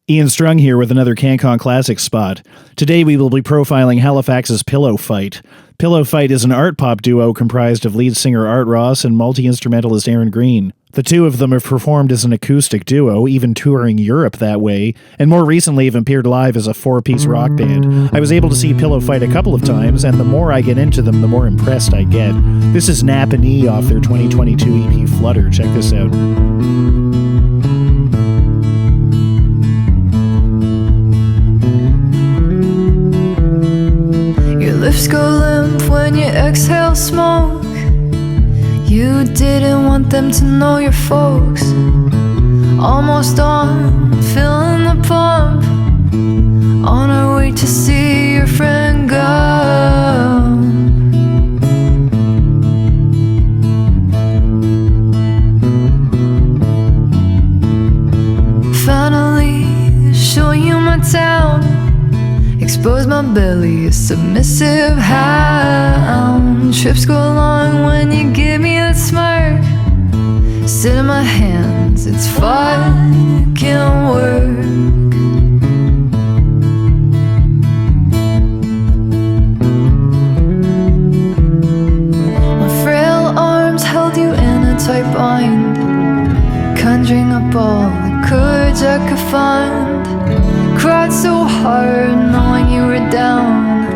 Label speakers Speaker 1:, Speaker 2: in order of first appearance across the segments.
Speaker 1: Ian Strung here with another CanCon Classic spot. Today we will be profiling Halifax's Fite. Fite is an art pop duo comprised of lead singer Art Ross and multi-instrumentalist Aaron Green. The two of them have performed as an acoustic duo, even touring Europe that way, and more recently have appeared live as a four-piece rock band. I was able to see Fite a couple of times, and the more I get into them, the more impressed I get. This is Nap and E off their 2022 EP Flutter. Check this out.
Speaker 2: Lips go limp when you exhale smoke. You didn't want them to know your folks. Almost on, filling the pump. On our way to see your friend go. Finally, showing you my town. Expose my belly, a submissive hound. Trips go long when you give me that smirk. Sit in my hands, it's fucking work. My frail arms held you in a tight bind, conjuring up all the courage I could find. Cried so hard knowing you were down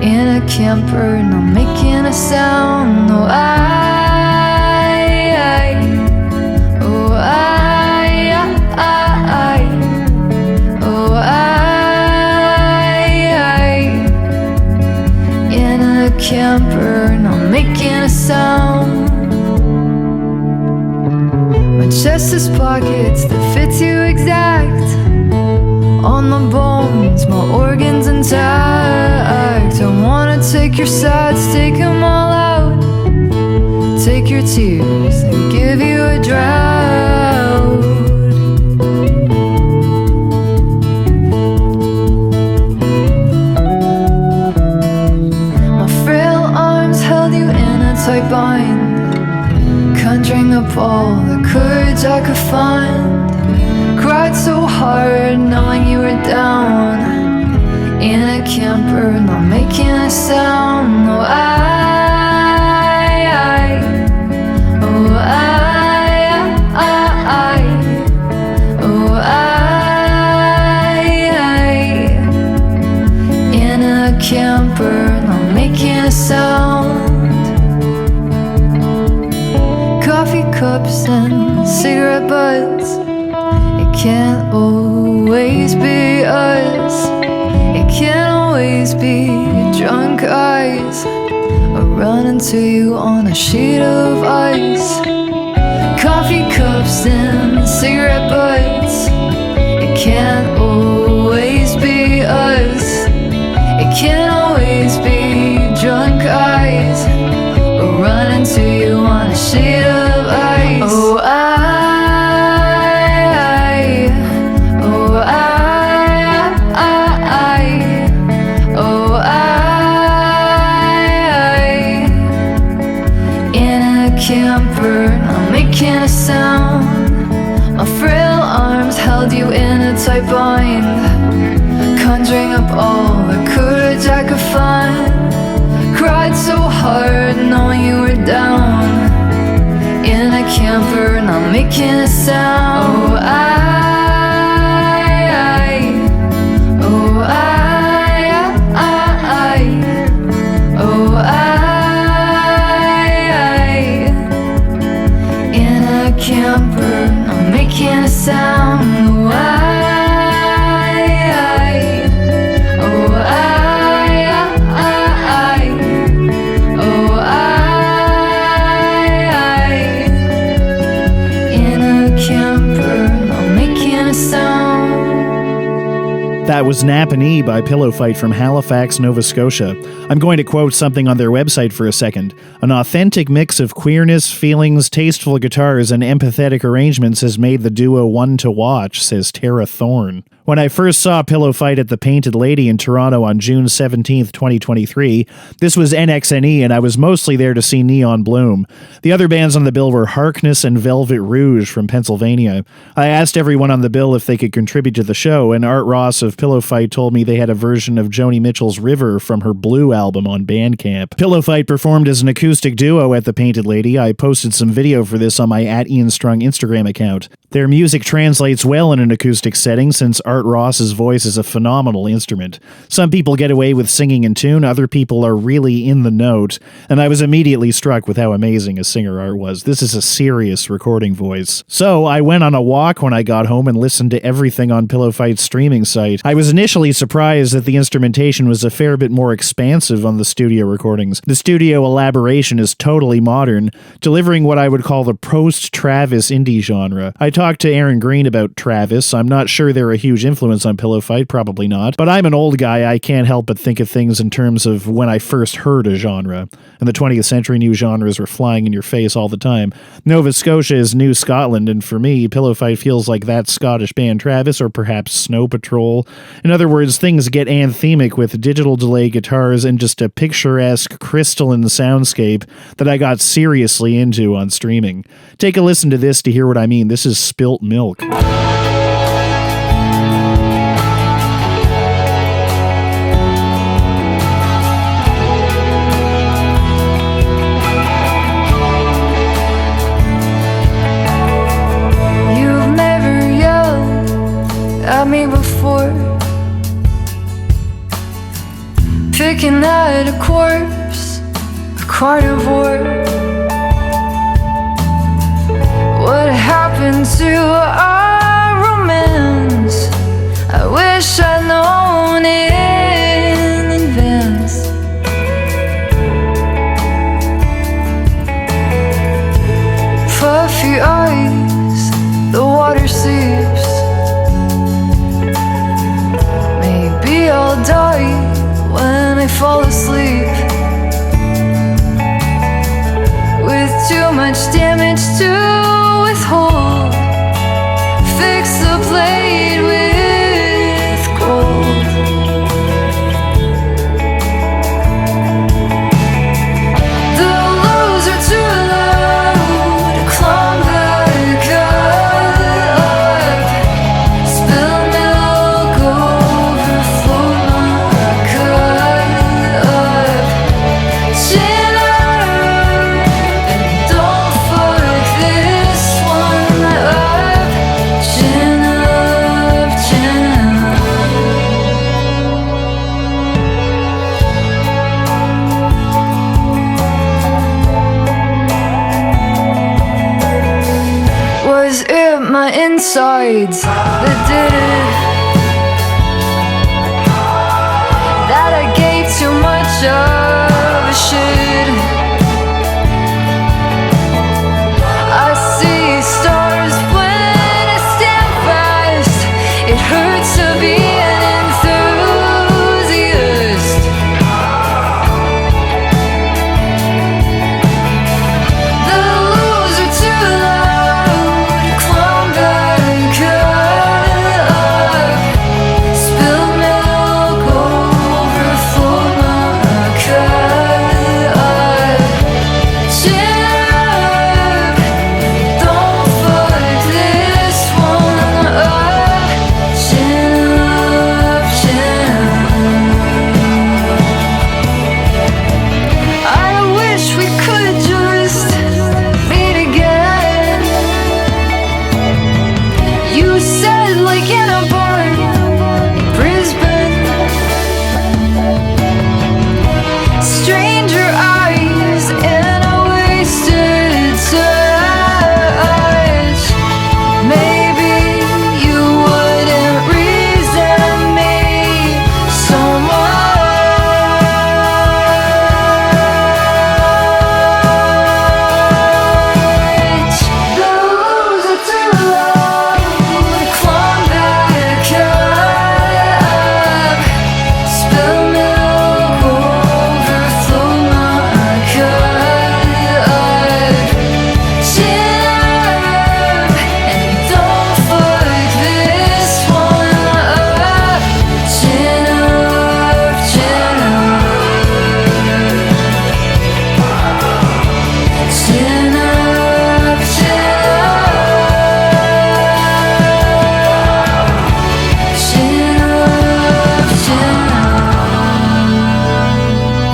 Speaker 2: in a camper, not making a sound. Oh, in a camper, not making a sound. My chest is pockets that fit you exact. On the bones, my organs intact. I wanna take your sides, take them all out. Take your tears and give you a drought. My frail arms held you in a tight bind, conjuring up all the courage I could find. Cried so hard knowing you were down in a camper, not making a sound. Oh, in a camper, not making a sound. Coffee cups and cigarette butts, can't always be us. It can't always be drunk eyes or running to you on a sheet of ice. Coffee cups and cigarette butts, it can't always be us. It can't always be drunk eyes or running to you on a sheet of ice. Oh, camper, not making a sound. My frail arms held you in a tight bind, conjuring up all the courage I could find. Cried so hard knowing you were down in a camper, not making a sound. Camper, not making a sound. In a camper, not making
Speaker 1: That was Nap and E by Pillow Fight from Halifax, Nova Scotia. I'm going to quote something on their website for a second. An authentic mix of queerness, feelings, tasteful guitars, and empathetic arrangements has made the duo one to watch, says Tara Thorne. When I first saw Pillow Fight at the Painted Lady in Toronto on June 17, 2023, this was NXNE, and I was mostly there to see Neon Bloom. The other bands on the bill were Harkness and Velvet Rouge from Pennsylvania. I asked everyone on the bill if they could contribute to the show, and Art Ross of Pillow Fight told me they had a version of Joni Mitchell's River from her Blue album on Bandcamp. Pillow Fight performed as an acoustic duo at the Painted Lady. I posted some video for this on my @IanStrung Instagram account. Their music translates well in an acoustic setting since Art Ross's voice is a phenomenal instrument. Some people get away with singing in tune, other people are really in the note, and I was immediately struck with how amazing a singer Art was. This is a serious recording voice. So I went on a walk when I got home and listened to everything on Pillow Fight's streaming site. I was initially surprised that the instrumentation was a fair bit more expansive on the studio recordings. The studio elaboration is totally modern, delivering what I would call the post-Travis indie genre. I talked to Aaron Green about Travis. I'm not sure they're a huge influence on Pillow Fight, probably not, but I'm an old guy. I can't help but think of things in terms of when I first heard a genre. In the 20th century, new genres were flying in your face all the time. Nova Scotia is New Scotland, and for me, Pillow Fight feels like that Scottish band Travis, or perhaps Snow Patrol. In other words, things get anthemic with digital delay guitars and just a picturesque crystalline soundscape that I got seriously into on streaming. Take a listen to this to hear what I mean. This is Spilt Milk.
Speaker 2: You've never yelled at me before, picking at a corpse, a carnivore. What happened to our romance? I wish I'd known in advance. Puffy eyes, the water seeps. Maybe I'll die when I fall asleep, with too much damage to withhold. Fix the blade with gold. The lows are too low to climb back up. Spill milk, overflow my cup. Chin up and don't fuck this one up. Chin up, chin up. Was it my insides that did it? That I gave too much of a shit? I see stars when I stand fast. It hurts to be an enthusiast. The lows are too low to climb back up. Spill milk, overflow my cup. Chin up, don't fuck this one up. Chin up.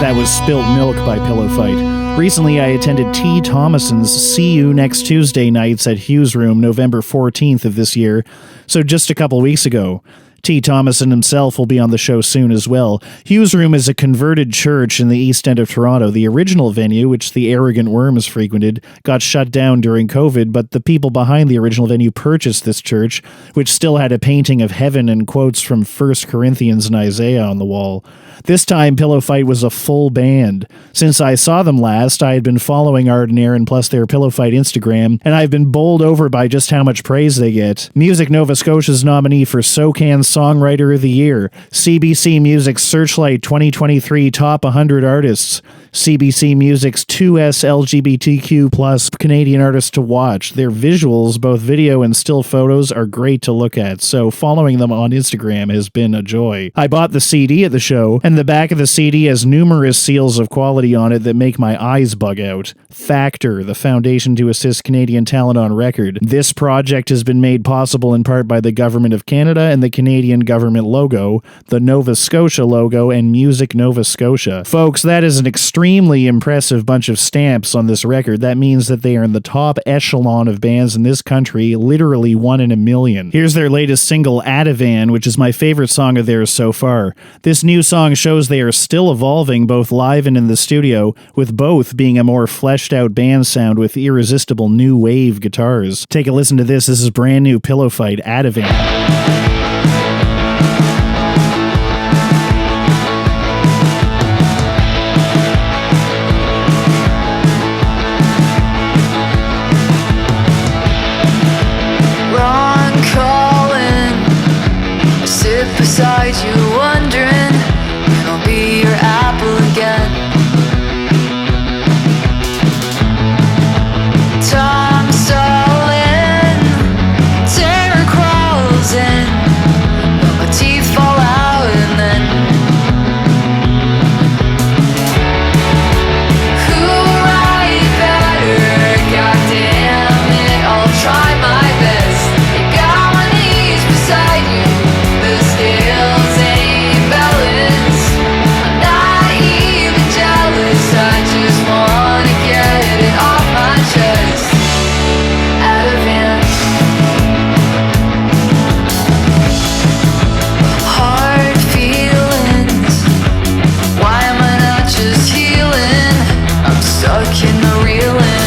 Speaker 1: That was Spilt Milk by Pillow Fight. Recently, I attended T. Thomason's See You Next Tuesday nights at Hughes Room, November 14th of this year, so just a couple weeks ago. T. Thomason himself will be on the show soon as well. Hughes Room is a converted church in the East End of Toronto. The original venue, which the Arrogant Worms frequented, got shut down during COVID, but the people behind the original venue purchased this church, which still had a painting of heaven and quotes from 1 Corinthians and Isaiah on the wall. This time, Pillow Fight was a full band. Since I saw them last, I had been following Art and Aaron plus their Pillow Fight Instagram, and I've been bowled over by just how much praise they get. Music Nova Scotia's nominee for SOCAN Songwriter of the Year, CBC Music's Searchlight 2023 Top 100 Artists, CBC Music's 2S LGBTQ plus Canadian Artists to Watch. Their visuals, both video and still photos, are great to look at, so following them on Instagram has been a joy. I bought the CD at the show, and the back of the CD has numerous seals of quality on it that make my eyes bug out. Factor, the foundation to assist Canadian talent on record. This project has been made possible in part by the Government of Canada and the Canadian government logo, the Nova Scotia logo, and Music Nova Scotia. Folks, that is an extremely impressive bunch of stamps on this record. That means that they are in the top echelon of bands in this country, literally 1 in a million. Here's their latest single, Ativan, which is my favorite song of theirs so far. This new song shows they are still evolving both live and in the studio, with both being a more fleshed out band sound with irresistible new wave guitars. Take a listen to this. This is brand new Pillow Fight, Ativan.
Speaker 2: Beside you, wondering when I'll be your apple again. Time stalling, terror crawls in, but my teeth fall out and then who will write better? Goddamn it, I'll try my best. You got my knees beside you. The scales ain't balanced. I'm not even jealous. I just wanna get it off my chest. Ativan. Hard feelings. Why am I not just healing? I'm stuck in the reeling.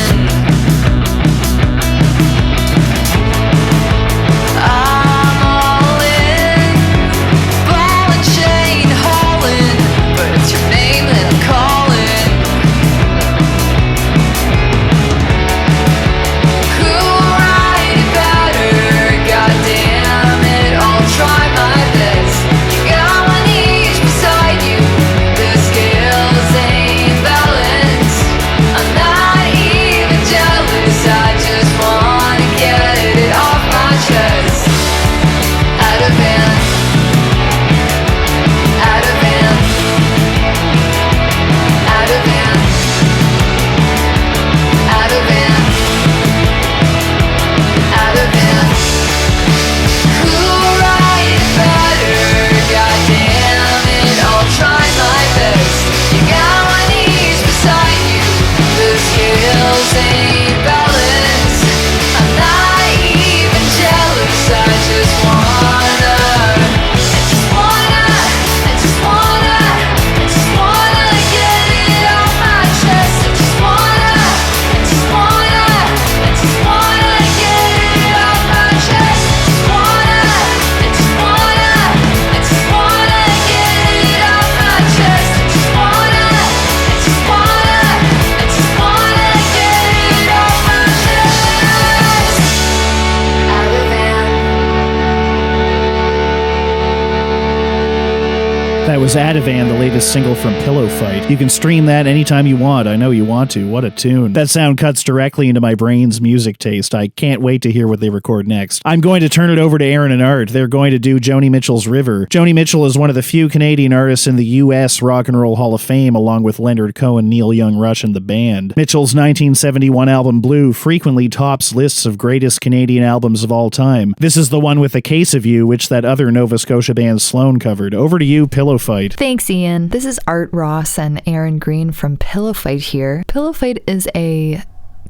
Speaker 1: That was Ativan, the latest single from Pillow Fight. You can stream that anytime you want. I know you want to. What a tune. That sound cuts directly into my brain's music taste. I can't wait to hear what they record next. I'm going to turn it over to Aaron and Art. They're going to do Joni Mitchell's River. Joni Mitchell is one of the few Canadian artists in the U.S. Rock and Roll Hall of Fame, along with Leonard Cohen, Neil Young, Rush, and the band. Mitchell's 1971 album Blue frequently tops lists of greatest Canadian albums of all time. This is the one with A Case of You, which that other Nova Scotia band Sloan covered. Over to you, Pillow Fight.
Speaker 3: Thanks, Ian. This is Art Ross and Aaron Green from Pillow Fight here. Pillow Fight is a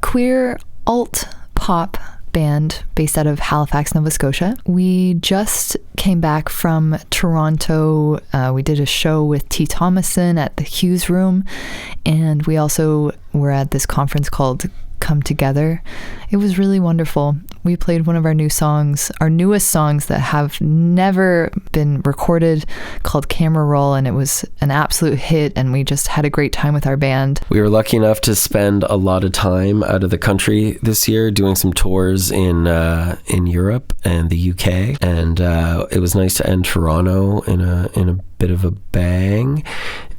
Speaker 3: queer alt pop band based out of Halifax, Nova Scotia. We just came back from Toronto. We did a show with T. Thomason at the Hughes Room, and we also were at this conference called Come Together. It was really wonderful. We played one of our newest songs that have never been recorded, called Camera Roll, and it was an absolute hit, and we just had a great time with our band.
Speaker 4: We were lucky enough to spend a lot of time out of the country this year doing some tours in Europe and the UK, and it was nice to end Toronto in a bit of a bang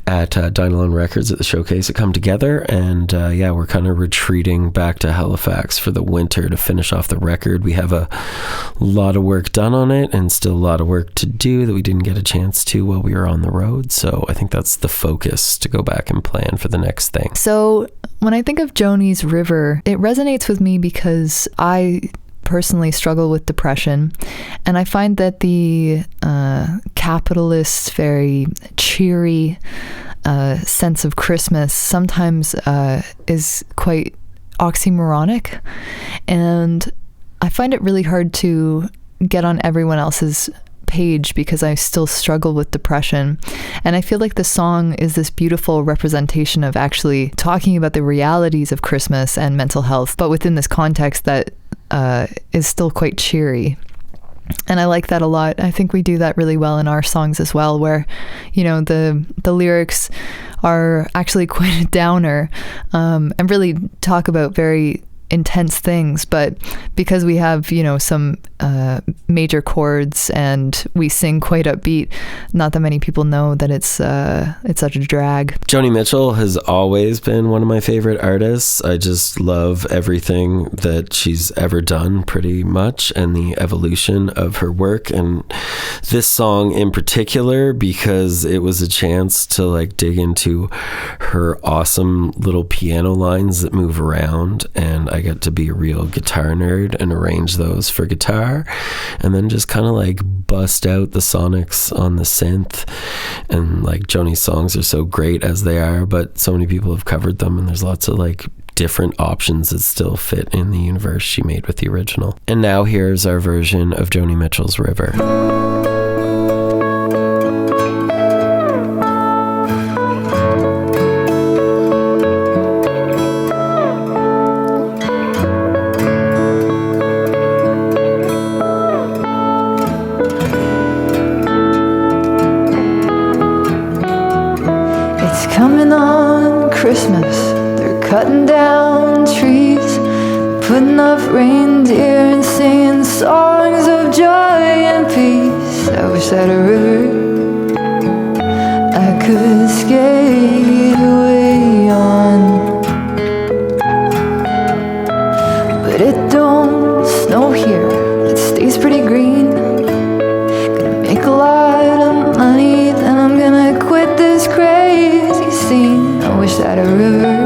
Speaker 4: at Dynalone Records at the showcase at Come Together, and we're kind of retreating back to Halifax for the winter to finish off the record. We have a lot of work done on it and still a lot of work to do that we didn't get a chance to while we were on the road, so I think that's the focus, to go back and plan for the next thing.
Speaker 3: So when I think of Joni's River, it resonates with me because I personally struggle with depression, and I find that the capitalist, very cheery sense of Christmas sometimes is quite oxymoronic, and I find it really hard to get on everyone else's page because I still struggle with depression. And I feel like the song is this beautiful representation of actually talking about the realities of Christmas and mental health, but within this context that is still quite cheery. And I like that a lot. I think we do that really well in our songs as well, where, you know, the lyrics are actually quite a downer, and really talk about very intense things, but because we have, you know, some major chords and we sing quite upbeat, not that many people know that it's such a drag.
Speaker 4: Joni Mitchell has always been one of my favorite artists. I just love everything that she's ever done, pretty much, and the evolution of her work, and this song in particular, because it was a chance to like dig into her awesome little piano lines that move around, and I got to be a real guitar nerd and arrange those for guitar, and then just kind of like bust out the sonics on the synth. And like, Joni's songs are so great as they are, but so many people have covered them, and there's lots of like different options that still fit in the universe she made with the original. And now here's our version of Joni Mitchell's River.
Speaker 2: Coming on Christmas, they're cutting down trees, putting up reindeer and singing songs of joy and peace. I wish that a river I could skate away on, but it don't snow here, it stays pretty green. Gonna make a lot of money, then I'm gonna quit this crazy scene. I wish that a river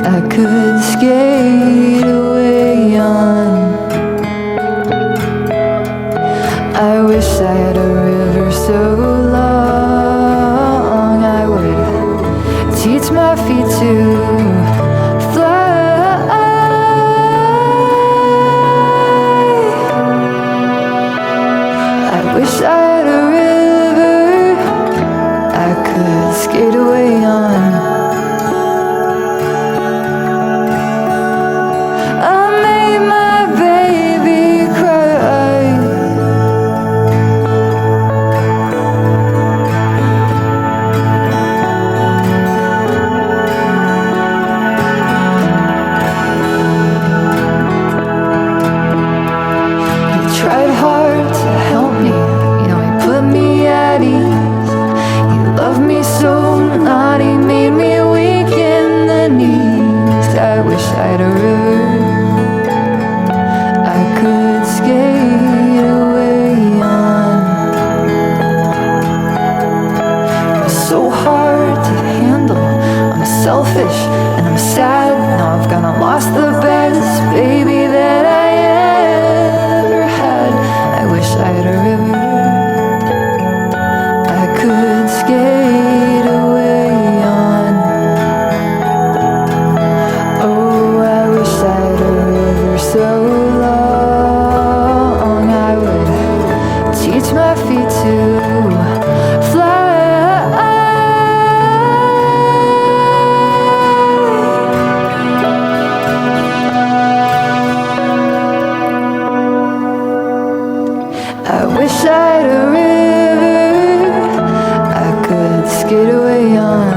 Speaker 2: I could skate away on. I wish I had a river so long I would teach my feet to fly. I wish I had a river I could skate away on. I made my baby cry. He tried hard to help me, you know, he put me my feet to fly. I wish I had a river I could skate away on.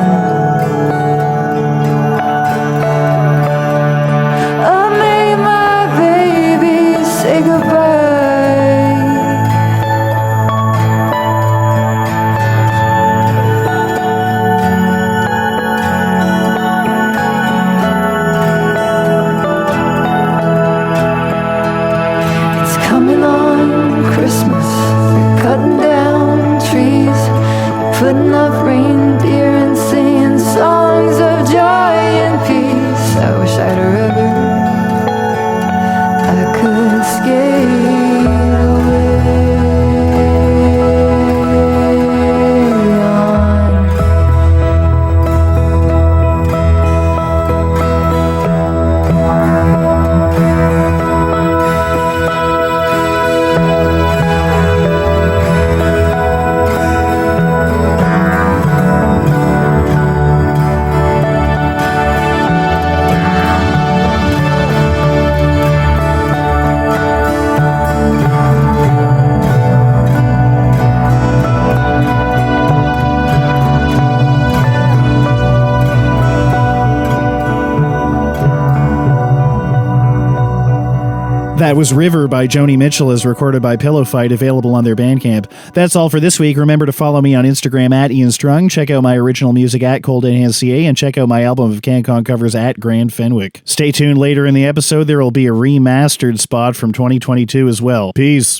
Speaker 2: I made my baby say goodbye. It's coming on Christmas. They're cutting down trees, putting up reindeer and singing songs of joy and peace. I wish I had a river I could skate away on.
Speaker 1: That was River by Joni Mitchell, as recorded by Pillow Fight, available on their Bandcamp. That's all for this week. Remember to follow me on Instagram at Ian Strung, check out my original music at Cold NCA, and check out my album of CanCon covers at Grand Fenwick. Stay tuned later in the episode. There will be a remastered spot from 2022 as well. Peace.